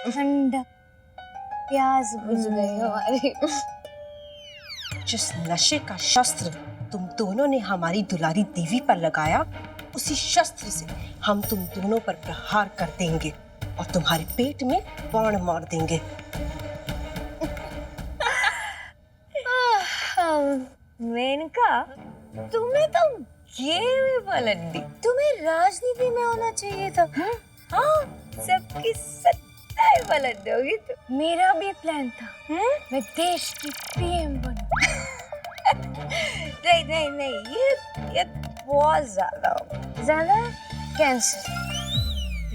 ठंडा प्यास बुझ गई हमारी। जिस नशे का शस्त्र तुम दोनों ने हमारी दुलारी देवी पर लगाया, उसी शस्त्र से हम तुम दोनों पर प्रहार कर देंगे और तुम्हारे पेट में बाण मार देंगे। मेनका, तुम्हें तो गेम में पलट दी। तुम्हें राजनीति में होना चाहिए था। हाँ, सबकी सत्ता पलट दोगी तुम। मेरा भी प्लान था। मैं देश की पीएम बनूं। नहीं नहीं नहीं, ये बहुत ज्यादा हो। ज्यादा कैंसिल।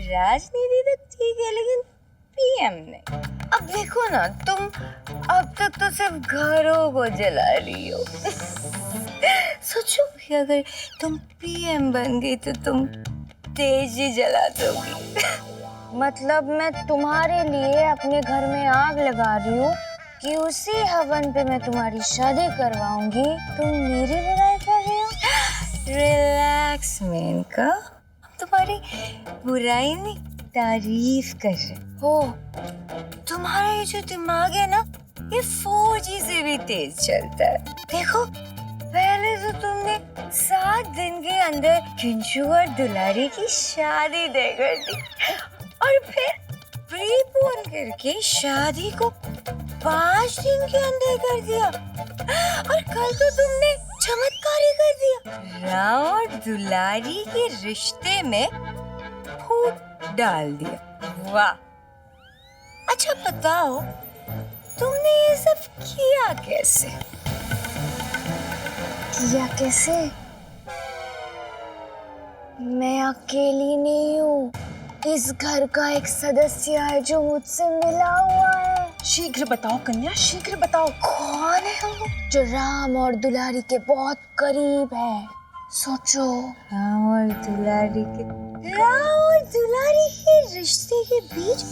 राजनीति तो ठीक है, लेकिन पीएम नहीं। अब देखो ना, तुम अब तक तो सिर्फ घरों को जला रही हो। सोचो कि अगर तुम पीएम बन गई तो तुम देश ही जला दोगी। मतलब मैं तुम्हारे लिए अपने घर में आग लगा रही हूँ कि उसी हवन पे मैं तुम्हारी शादी करवाऊंगी। तुम मेरी बुराई कर रही हो? रिलैक्स मेनका, हम तुम्हारी बुराई नहीं तारीफ कर रहे हो। तुम्हारा ये जो दिमाग है ना, ये 4G से भी तेज चलता है। देखो, पहले तो तुमने 7 दिन के अंदर किंशु और दुलारी की शादी तय कर दी, और फिर प्रीपोन करके शादी को 5 दिन के अंदर कर दिया, और कल तो तुमने चमत्कार ही कर दिया। राम और दुलारी के रिश्ते में फूट डाल दिया। वाह! अच्छा बताओ, तुमने ये सब किया कैसे? किया कैसे? मैं अकेली नहीं हूँ। इस घर का एक सदस्य है जो मुझसे मिला हुआ है। शीघ्र बताओ कन्या, शीघ्र बताओ। कौन है वो? जो राम और दुलारी के बहुत करीब है। सोचो, राम और दुलारी के रिश्ते के बीच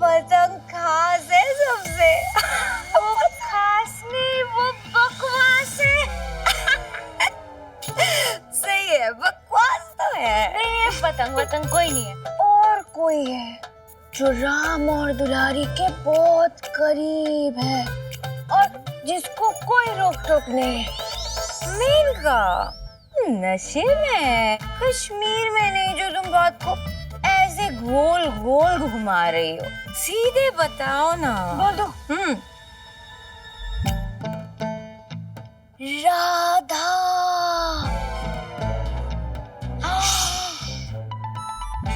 पतंग खास है सबसे। वो खास नहीं, वो बकवास है। सही है, बकवास तो है। नहीं है, पतंग कोई नहीं है, और कोई है जो राम और दुलारी के बहुत करीब है और जिसको कोई रोक टोक नहीं है। मेनका, नशे में, कश्मीर में नहीं, जो तुम बात को ऐसे गोल गोल घुमा रही हो। सीधे बताओ ना। बोल दो। राधा।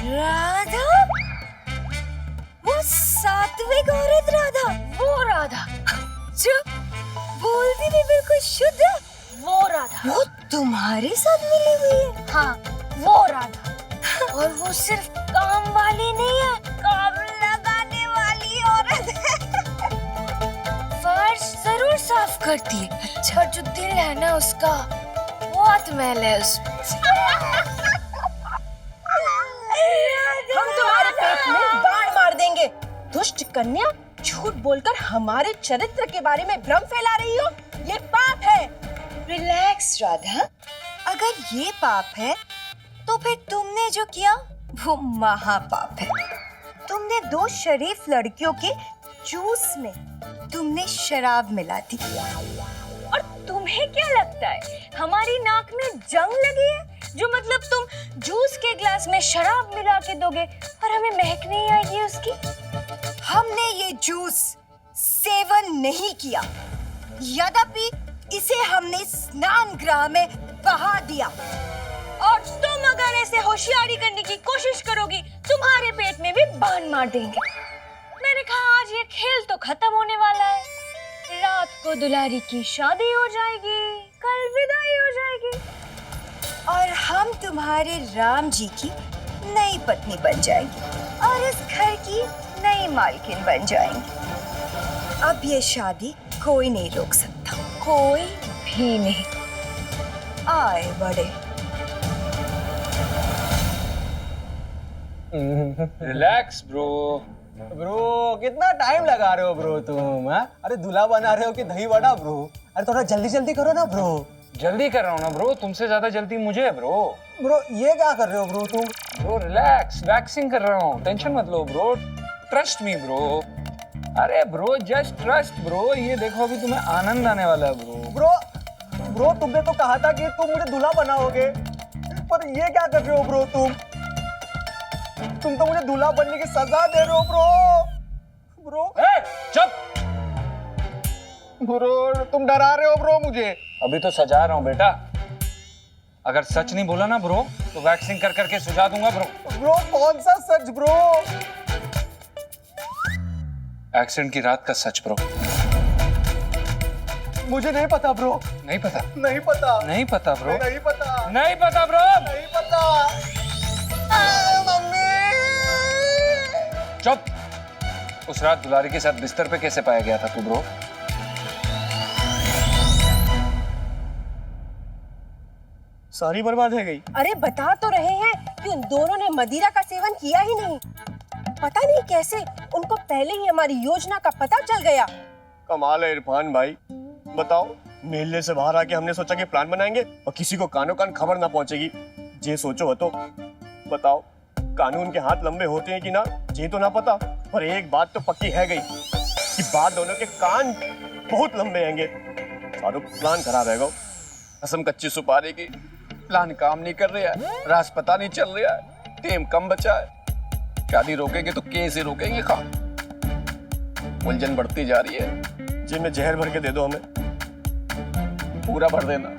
राधा? वो सात्विक औरत राधा? वो राधा जो बोलती भी बिल्कुल शुद्ध है? वो राधा। वो तुम्हारे साथ मिली हुई है? हाँ, वो राधा। और वो सिर्फ काम वाली नहीं है, काम लगाने वाली औरत है। फर्श जरूर साफ करती है। अच्छा, जो दिल है ना उसका, बहुत मैल है उसमें। हम तुम्हारे पेट में बाण मार देंगे। दुष्ट कन्या, झूठ बोलकर हमारे चरित्र के बारे में भ्रम फैला रही हो। ये पाप है। रिलैक्स राधा, अगर ये पाप है तो फिर तुमने जो किया वो महापाप है। तुमने 2 शरीफ लड़कियों के जूस में तुमने शराब मिला दी। और तुम्हें क्या लगता है हमारी नाक में जंग लगी है? जो मतलब तुम जूस के ग्लास में शराब मिला के दोगे और हमें महक नहीं आएगी उसकी? हमने ये जूस सेवन नहीं किया, यद्यपि इसे हमने स्नान गृह में बहा दिया। और तुम अगर ऐसे होशियारी करने की कोशिश करोगी, तुम्हारे पेट में भी बाण मार देंगे। मैंने कहा आज ये खेल तो खत्म होने वाला है। रात को दुलारी की शादी हो जाएगी, कल विदाई हो जाएगी, और हम तुम्हारे राम जी की नई पत्नी बन जाएंगी और इस घर की नई मालकिन बन जाएंगी। अब ये शादी कोई नहीं रोक सकता, कोई भी नहीं। आए बड़े। Relax bro. ब्रो, कितना टाइम लगा रहे हो ब्रो तुम? हाँ? अरे दूल्हा बना रहे हो कि दही वड़ा ब्रो? अरे थोड़ा जल्दी जल्दी करो ना ब्रो। जल्दी कर रहा हूँ ना ब्रो, तुमसे ज्यादा जल्दी मुझे है ब्रो। ब्रो ये क्या कर रहे हो ब्रो तुम? ब्रो रिलैक्स, वैक्सिंग कर रहा हूँ, टेंशन मत लो ब्रो, ट्रस्ट मी ब्रो। अरे ब्रो जस्ट ट्रस्ट ब्रो, ये देखो अभी तुम्हें आनंद आने वाला है ब्रो। ब्रो तुमने तो कहा था कि तुम मुझे दूल्हा बनाओगे, पर ये क्या कर रहे हो ब्रो तुम तो मुझे दूल्हा बनने की सजा दे रहे हो ब्रो। चुप, ब्रो तुम डरा रहे हो ब्रो मुझे। अभी तो सजा रहा हूँ बेटा, अगर सच नहीं बोला ना ब्रो तो वैक्सिंग कर करके सुझा दूंगा ब्रो। ब्रो कौन सा सच ब्रो? एक्सीडेंट की रात का सच ब्रो। मुझे नहीं पता ब्रो। नहीं पता? नहीं पता। नहीं पता ब्रो? नहीं पता। नहीं पता ब्रो? नहीं पता। मम्मी। चुप, उस रात दुलारी के साथ बिस्तर पे कैसे पाया गया था तू ब्रो? सारी बर्बाद है गई। अरे बता तो रहे हैं कि उन दोनों ने मदिरा का सेवन किया ही नहीं। पता नहीं कैसे उनको पहले ही हमारी योजना का पता चल गया। कमाल है इरफान भाई, बताओ मेले से बाहर आके हमने सोचा कि प्लान बनाएंगे और किसी को कानो कान खबर ना पहुंचेगी। जे सोचो हो तो बताओ, कानून के हाथ लंबे होते हैं कि ना ये तो ना पता, पर एक बात तो पक्की है गई कि बात दोनों के कान बहुत लंबे हैंगे। सारो प्लान खराब है गो। कसम कच्ची सुपारी की, प्लान काम नहीं कर रहा है, राज पता नहीं चल रहा है, टेम कम बचा है। शादी रोकेंगे तो कैसे रोकेंगे? खा उलझन बढ़ती जा रही है। जी में जहर भर के दे दो, हमें पूरा भर देना।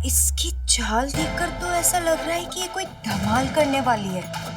इसकी चाल देखकर तो ऐसा लग रहा है कि ये कोई धमाल करने वाली है।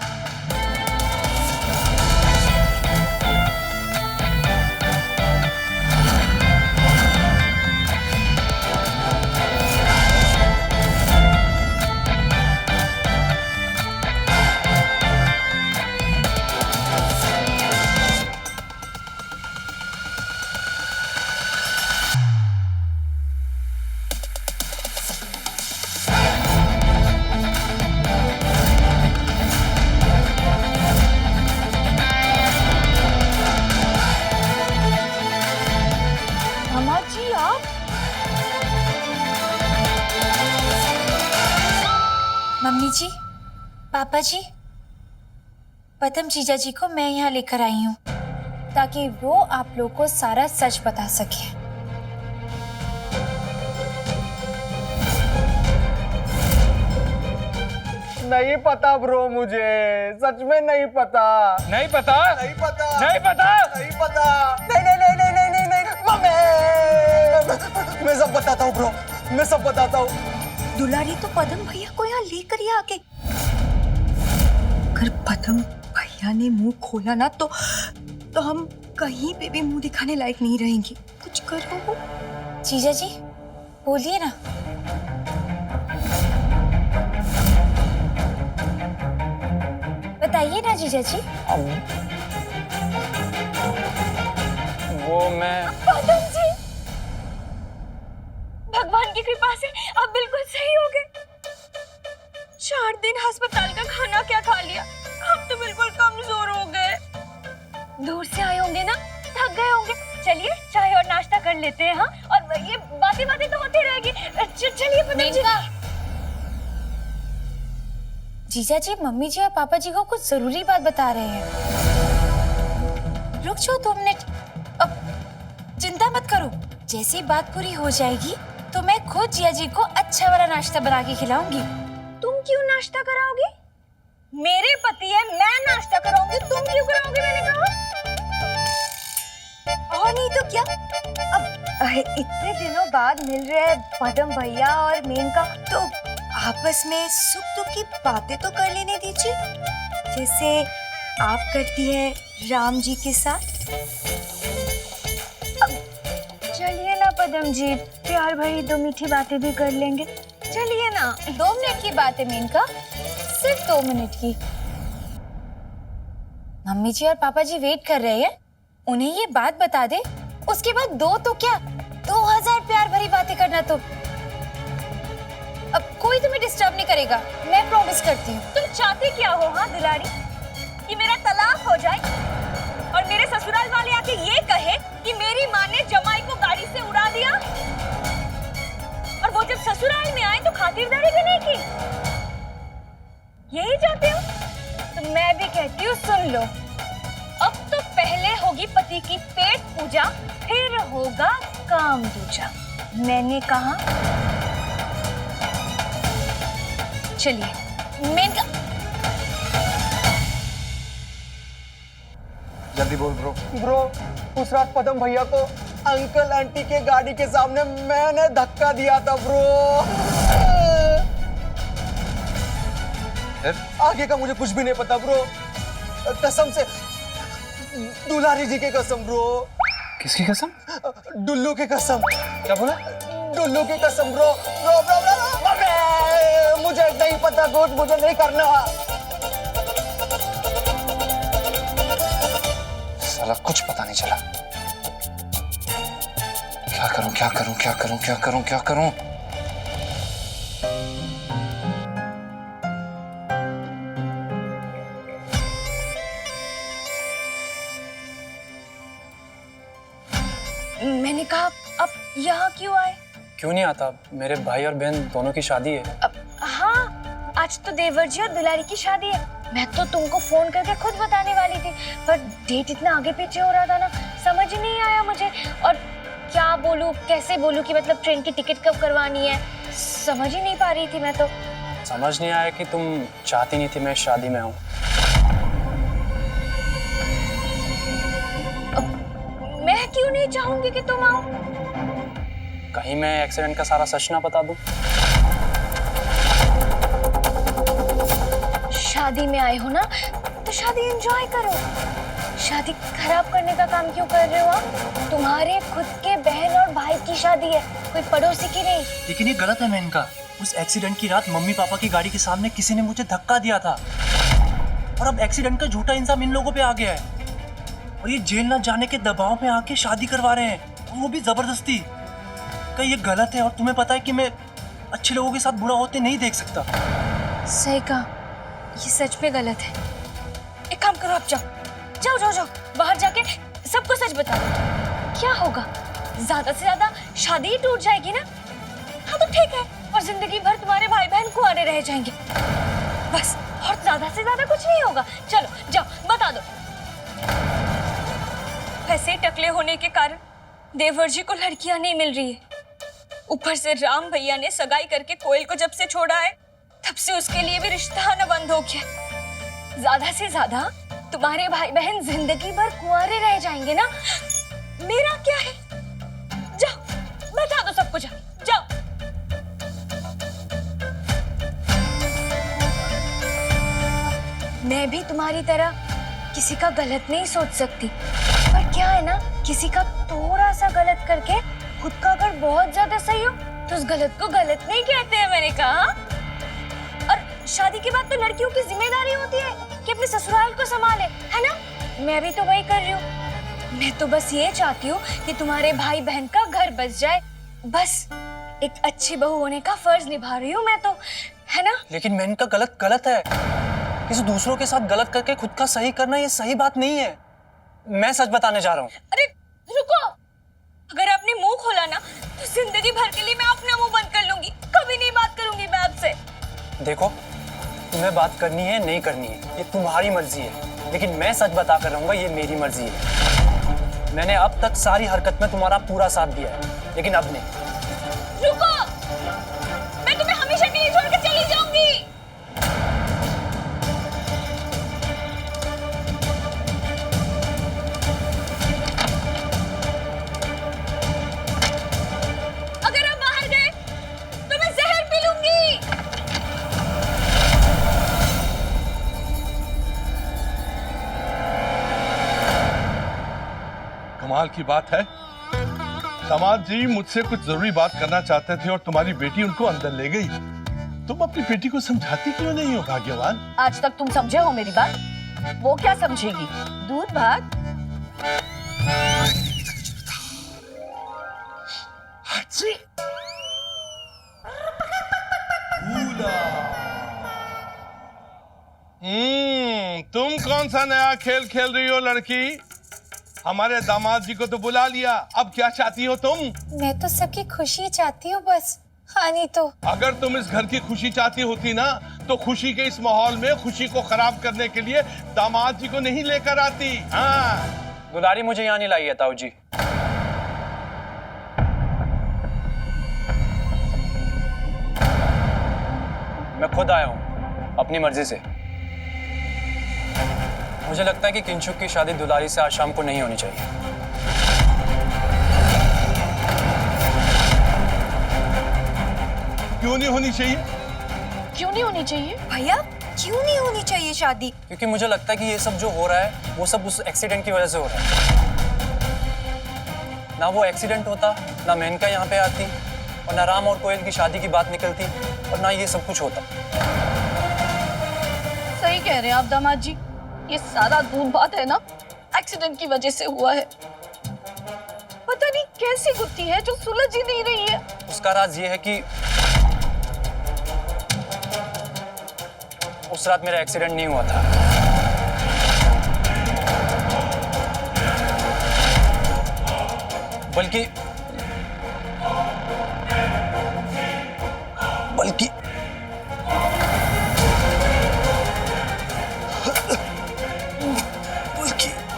मम्मी जी, पापा जी, पदम जीजा जी को मैं यहाँ लेकर आई हूँ ताकि वो आप लोग को सारा सच बता सके। नहीं पता ब्रो, मुझे सच में नहीं पता। नहीं पता? नहीं पता। नहीं पता? नहीं पता। नहीं नहीं नहीं नहीं नहीं नहीं नहीं मम्मी, मैं सब बताता हूँ ब्रो, मैं सब बताता हूँ। दुलारी तो पदम भैया को यहाँ लेकर ही आ गई। अगर पदम भैया ने मुंह खोला ना तो हम कहीं पे भी मुंह दिखाने लायक नहीं रहेंगे। कुछ करो जीजा जी, बोलिए ना। बताइए ना जीजा जी। वो मैं पदम जी, भगवान की कृपा से आप बिल्कुल सही हो गए। 4 दिन अस्पताल का खाना क्या खा लिया, आप तो बिल्कुल कमजोर हो गए। दूर से आए होंगे ना, थक गए होंगे। चलिए चाय और नाश्ता कर लेते हैं। हाँ, और ये बातें तो होती रहेगी। चलिए पदम जी। जीजा जी मम्मी जी और पापा जी को कुछ जरूरी बात बता रहे हैं। रुक जाओ 2 मिनट। अब चिंता मत करो, जैसी बात पूरी हो जाएगी तो मैं खुद जिया जी को अच्छा वाला नाश्ता बना के खिलाऊंगी। तुम क्यों नाश्ता कराओगे? मेरे पति है, मैं नाश्ता कराऊंगी, तुम क्यों कराओगे? मैंने कहा। और नहीं तो क्या, अब इतने दिनों बाद मिल रहे हैं पदम भैया और मेनका, तो आपस में सुख दुख की बातें तो कर लेने दीजिए, जैसे आप करती है राम जी के साथ। चलिए ना पदम जी, प्यार भरी 2 मीठी बातें भी कर लेंगे। चलिए ना। 2 मिनट की बात है मेनका, सिर्फ 2 मिनट की। मम्मी जी और पापा जी वेट कर रहे हैं, उन्हें ये बात बता दे, उसके बाद 2 तो क्या 2000 प्यार भरी बातें करना तुम। अब कोई तुम्हें डिस्टर्ब नहीं करेगा, मैं प्रॉमिस करती हूँ। तुम चाहती क्या हो हाँ दुलारी? कि मेरा तलाक हो जाए और मेरे ससुराल वाले आके ये कहे कि मेरी माँ ने जमाई को गाड़ी से उड़ा दिया, और वो जब ससुराल में आए तो खातिरदारी भी नहीं की? यही चाहते हो? तो मैं भी कहती हूँ सुन लो, अब तो पहले होगी पति की पेट पूजा, फिर होगा काम दूजा। मैंने कहा चलिए मैं जल्दी बोल ब्रो। ब्रो, उस रात पदम भैया को अंकल आंटी के गाड़ी के सामने मैंने धक्का दिया था ब्रो। आगे का मुझे कुछ भी नहीं पता ब्रो, कसम से, दुलारी जी की कसम ब्रो। किसकी कसम? डुल्लू की कसम। क्या बोला? डुल्लू की कसम ब्रो। ब्रो ब्रो ब्रो, अबे, मुझे नहीं पता कुछ, मुझे नहीं करना। साला कुछ पता नहीं चला। क्या करूं क्या करूं क्या करूं क्या करूं क्या करूं? मैंने कहा अब यहाँ क्यों आए? क्यों नहीं आता? मेरे भाई और बहन दोनों की शादी है। हाँ, आज तो देवर जी और दुलारी की शादी है। मैं तो तुमको फोन करके खुद बताने वाली थी, पर डेट इतना आगे पीछे हो रहा था ना, समझ ही नहीं आया मुझे। और क्या बोलूं, कैसे बोलूं कि मतलब ट्रेन की टिकट कब करवानी है, समझ ही नहीं पा रही थी मैं तो। समझ नहीं आया कि तुम चाहती नहीं थी मैं शादी में आऊं। मैं क्यों नहीं चाहूंगी कि तुम आओ? कहीं मैं एक्सीडेंट का सारा सच ना बता दूं। शादी में आए हो ना, तो शादी एंजॉय करो। शादी खराब करने का काम क्यों कर रहे हो आप? तुम्हारे खुद के बहन और भाई की शादी है, कोई पड़ोसी की नहीं। लेकिन ये गलत है मेनका। उस एक्सीडेंट की रात मम्मी पापा की गाड़ी के सामने किसी ने मुझे धक्का दिया था, और अब एक्सीडेंट का झूठा इल्जाम इन लोगों पे आ गया है, और ये जेल न जाने के दबाव में आके शादी करवा रहे हैं, और वो भी जबरदस्ती। कहीं ये गलत है, और तुम्हें पता है कि मैं अच्छे लोगों के साथ बुरा होते नहीं देख सकता। सही कहा, ये सच में गलत है। एक काम करो, आप जाओ जाओ जाओ जाओ, बाहर जाके सबको सच बता दो। क्या होगा, ज्यादा से ज्यादा शादी ही टूट जाएगी ना। हाँ तो ठीक है, और जिंदगी भर तुम्हारे भाई बहन कुंवारे रह जाएंगे, बस। और ज्यादा से ज्यादा कुछ नहीं होगा। चलो जाओ, बता दो। वैसे टकले होने के कारण देवर जी को लड़कियां नहीं मिल रही है, ऊपर से राम भैया ने सगाई करके कोयल को जब से छोड़ा है, तब से उसके लिए भी रिश्ता आना बंद हो गया। ज्यादा से ज्यादा तुम्हारे भाई बहन जिंदगी भर कुंवारे रह जाएंगे ना। मेरा क्या है, जाओ बता दो सबको, जाओ। मैं भी तुम्हारी तरह किसी का गलत नहीं सोच सकती, पर क्या है ना, किसी का थोड़ा सा गलत करके खुद का अगर बहुत ज्यादा सही हो तो उस गलत को गलत नहीं कहते हैं, मैंने कहा। और शादी के बाद तो लड़कियों की जिम्मेदारी होती है कि अपने ससुराल को संभाले, है ना? मैं भी तो वही कर रही हूँ। मैं तो बस ये चाहती हूँ कि तुम्हारे भाई बहन का घर बस जाए, बस। एक अच्छी बहू होने का फर्ज निभा रही हूँ मैं तो, है ना? लेकिन मैं इनका गलत गलत है। किसी दूसरों के साथ गलत करके खुद का सही करना ये सही बात नहीं है। मैं सच बताने जा रहा हूँ। अरे रुको, अगर आपने मुंह खोला ना तो जिंदगी भर के लिए मैं अपना मुंह बंद कर लूंगी, कभी नहीं बात करूंगी मैं आपसे। देखो, तुम्हें बात करनी है नहीं करनी है ये तुम्हारी मर्जी है, लेकिन मैं सच बता कर रहूंगा, ये मेरी मर्जी है। मैंने अब तक सारी हरकत में तुम्हारा पूरा साथ दिया है, लेकिन अब नहीं। रुको, मैं तुम्हें हमेशा के लिए छोड़ के चली जाऊंगी। अगर आप बाहर गए तो मैं जहर पी लूंगी। कमाल की बात है, दामाद जी मुझसे कुछ जरूरी बात करना चाहते थे और तुम्हारी बेटी उनको अंदर ले गई। तुम अपनी बेटी को समझाती क्यों नहीं हो भाग्यवान? आज तक तुम समझे हो मेरी बात? वो क्या समझेगी? दूध भात। आज सी। तुम कौन सा नया खेल खेल रही हो लड़की? हमारे दामाद जी को तो बुला लिया, अब क्या चाहती हो तुम? मैं तो सबकी खुशी चाहती हूँ बस। हाँ नहीं तो। अगर तुम इस घर की खुशी चाहती होती ना, तो खुशी के इस माहौल में खुशी को खराब करने के लिए दामाद जी को नहीं लेकर आती। हाँ, दुलारी मुझे यहाँ नहीं लाई है ताऊ जी। मैं खुद आया हूँ अपनी मर्जी से। मुझे लगता है कि किंशुक की शादी दुलारी से आज शाम को नहीं होनी चाहिए। क्यों नहीं होनी चाहिए? क्यों नहीं होनी चाहिए? भैया क्यों नहीं होनी चाहिए शादी? क्योंकि मुझे लगता है कि ये सब जो हो रहा है वो सब उस एक्सीडेंट की वजह से हो रहा है। ना वो एक्सीडेंट होता, ना मेनका यहाँ पे आती, और ना राम और कोयल की शादी की बात निकलती, और ना ये सब कुछ होता। सही कह रहे हैं आप दामाद जी, ये सारा दूध बात है ना एक्सीडेंट की वजह से हुआ है। पता नहीं कैसी गुत्थी है जो सुलझ ही नहीं रही है। उसका राज ये है कि उस रात मेरा एक्सीडेंट नहीं हुआ था। बल्कि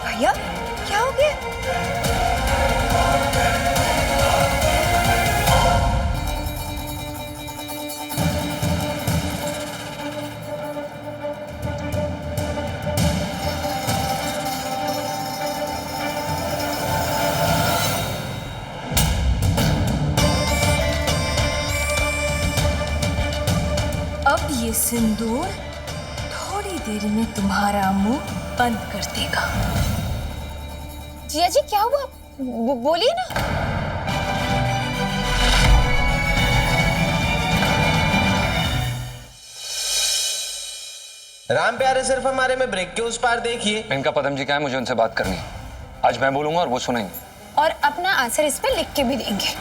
भैया क्या हो गया? अब ये सिंदूर थोड़ी देर में तुम्हारा मुंह बंद कर देगा। जिया जी क्या हुआ? बोलिए ना। राम प्यारे सिर्फ हमारे में ब्रेक के उस पार देखिए। इनका पदम जी क्या है, मुझे उनसे बात करनी है। आज मैं बोलूंगा और वो सुनेंगे। और अपना आंसर इस पे लिख के भी देंगे।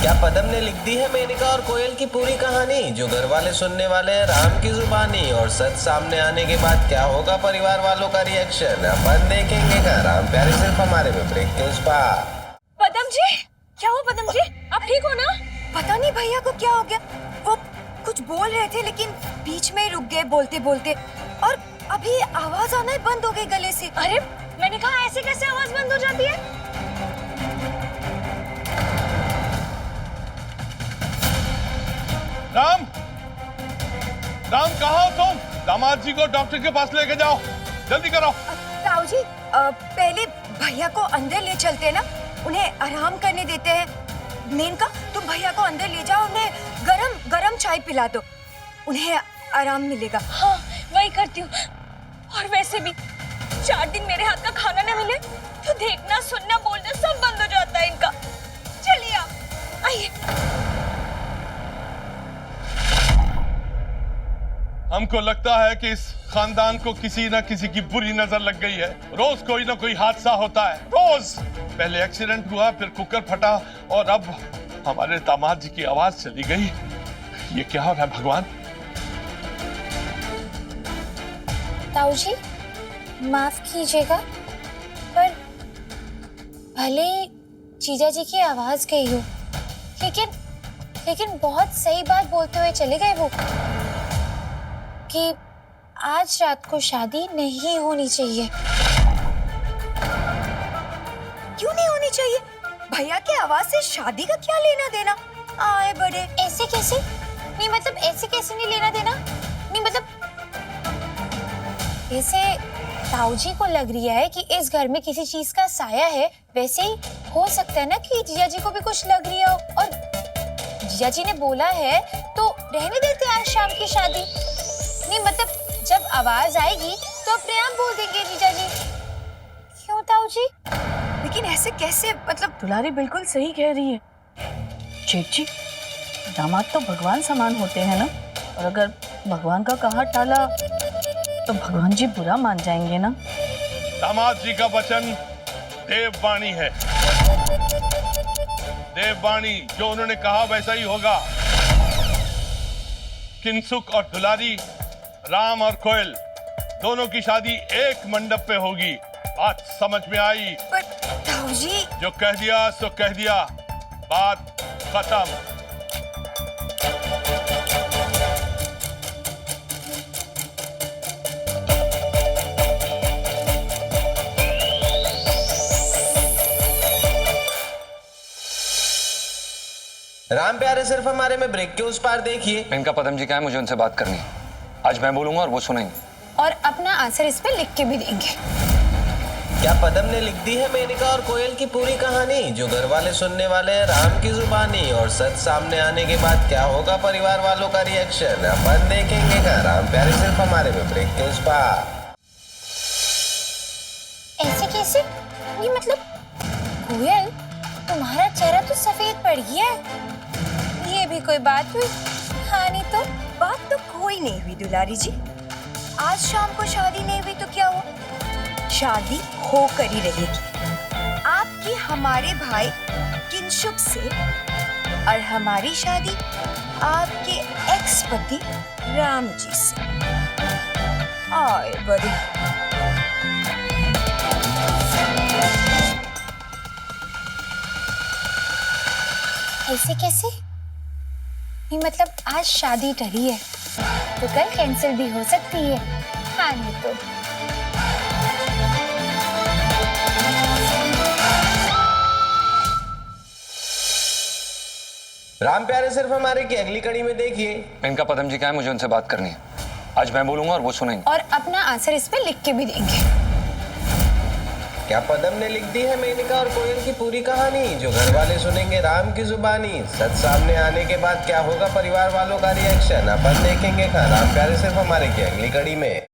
क्या पदम ने लिख दी है मेनका और कोयल की पूरी कहानी, जो घर वाले सुनने वाले हैं राम की जुबानी, और सच सामने आने के बाद क्या होगा परिवार वालों का रिएक्शन, अपन देखेंगे। का राम प्यारे सिर्फ हमारे में ब्रेक के उस पार। पदम जी क्या हुआ? पदम जी आप ठीक हो ना? पता नहीं भैया को क्या हो गया, वो कुछ बोल रहे थे लेकिन बीच में रुक गए बोलते बोलते, और अभी आवाज आना ही बंद हो गई गले से। अरे मैंने कहा ऐसे कैसे आवाज बंद हो जाती है? राम, राम कहाँ हो तुम? दामाद जी को डॉक्टर के पास लेके जाओ, जल्दी करो। ताऊ जी पहले भैया को अंदर ले चलते ना, उन्हें आराम करने देते हैं। मेनका तुम भैया को अंदर ले जाओ, उन्हें गरम गरम चाय पिला दो, उन्हें आराम मिलेगा। हाँ वही करती हूँ। और वैसे भी 4 दिन मेरे हाथ का खाना न मिले तो देखना सुनना बोलना सब बंद हो जाता है इनका। चलिए आप आइए। हमको लगता है कि इस खानदान को किसी न किसी की बुरी नजर लग गई है। रोज कोई ना कोई हादसा होता है, रोज। पहले एक्सीडेंट हुआ, फिर कुकर फटा, और अब हमारे दामाद जी की आवाज चली गई। ये क्या हो रहा है भगवान? ताऊ जी माफ कीजिएगा, पर भले ही जीजा जी की आवाज गई हो, लेकिन बहुत सही बात बोलते हुए चले गए वो, कि आज रात को शादी नहीं होनी चाहिए। क्यों नहीं होनी चाहिए? भैया की आवाज से शादी का क्या लेना देना? आए बड़े। ऐसे कैसे? नहीं मतलब ऐसे कैसे नहीं लेना देना? नहीं मतलब जैसे ताऊ जी को लग रही है कि इस घर में किसी चीज का साया है, वैसे ही हो सकता है ना कि जिया जी को भी कुछ लग रही हो, और जिया जी ने बोला है तो रहने देते आज शाम की शादी। नहीं मतलब जब आवाज आएगी तो अपने आप बोल देंगे जीजा जी। क्यों ताऊ जी? लेकिन ऐसे कैसे? मतलब दुलारी बिल्कुल सही कह रही है जेठ जी, दामाद तो भगवान समान होते हैं ना, और अगर भगवान का कहा टाला तो भगवान जी बुरा मान जाएंगे ना। दामाद जी का वचन देववाणी है। देववाणी, जो उन्होंने कहा वैसा ही होगा। किंसुक और दुलारी, राम और कोयल, दोनों की शादी एक मंडप पे होगी। बात समझ में आई? पर ताऊ जी, जो कह दिया सो कह दिया, बात खत्म। राम प्यारे सिर्फ हमारे में ब्रेक के उस पार देखिए। इनका पदम जी क्या है, मुझे उनसे बात करनी है। आज मैं बोलूंगा और वो सुनेंगे। और अपना आंसर इस पे लिख के भी देंगे। क्या पदम ने लिख दी है मेनका और कोयल की पूरी कहानी, जो घर वाले सुनने वाले हैं राम की जुबानी, और सच सामने आने के बाद क्या होगा परिवार वालों का रिएक्शन, अपन देखेंगे का राम प्यारे सिर्फ हमारे में ब्रेक के उस पार। ऐसे कैसे? ये मतलब कोयल, तुम्हारा चेहरा तो सफेद पड़ गया है। ये भी कोई बात हुई? हाँ नहीं तो बात तो कोई नहीं हुई दुलारी जी। आज शाम को शादी नहीं हुई तो क्या हुआ? शादी होकर ही रहेगी आपकी हमारे भाई किंशुक से, और हमारी शादी आपके एक्स पति राम जी से। आए बड़ी ऐसे कैसे? ये मतलब आज शादी टली है तो कल कैंसिल भी हो सकती है। हाँ नहीं तो राम प्यारे सिर्फ हमारे की अगली कड़ी में देखिए। इनका पदम जी क्या है, मुझे उनसे बात करनी है। आज मैं बोलूंगा और वो सुनेंगे। और अपना आंसर इस पे लिख के भी देंगे। क्या पदम ने लिख दी है मेनका और कोयल की पूरी कहानी, जो घर वाले सुनेंगे राम की जुबानी, सच सामने आने के बाद क्या होगा परिवार वालों का रिएक्शन, अपन देखेंगे का राम प्यारे सिर्फ हमारे की अगली कड़ी में।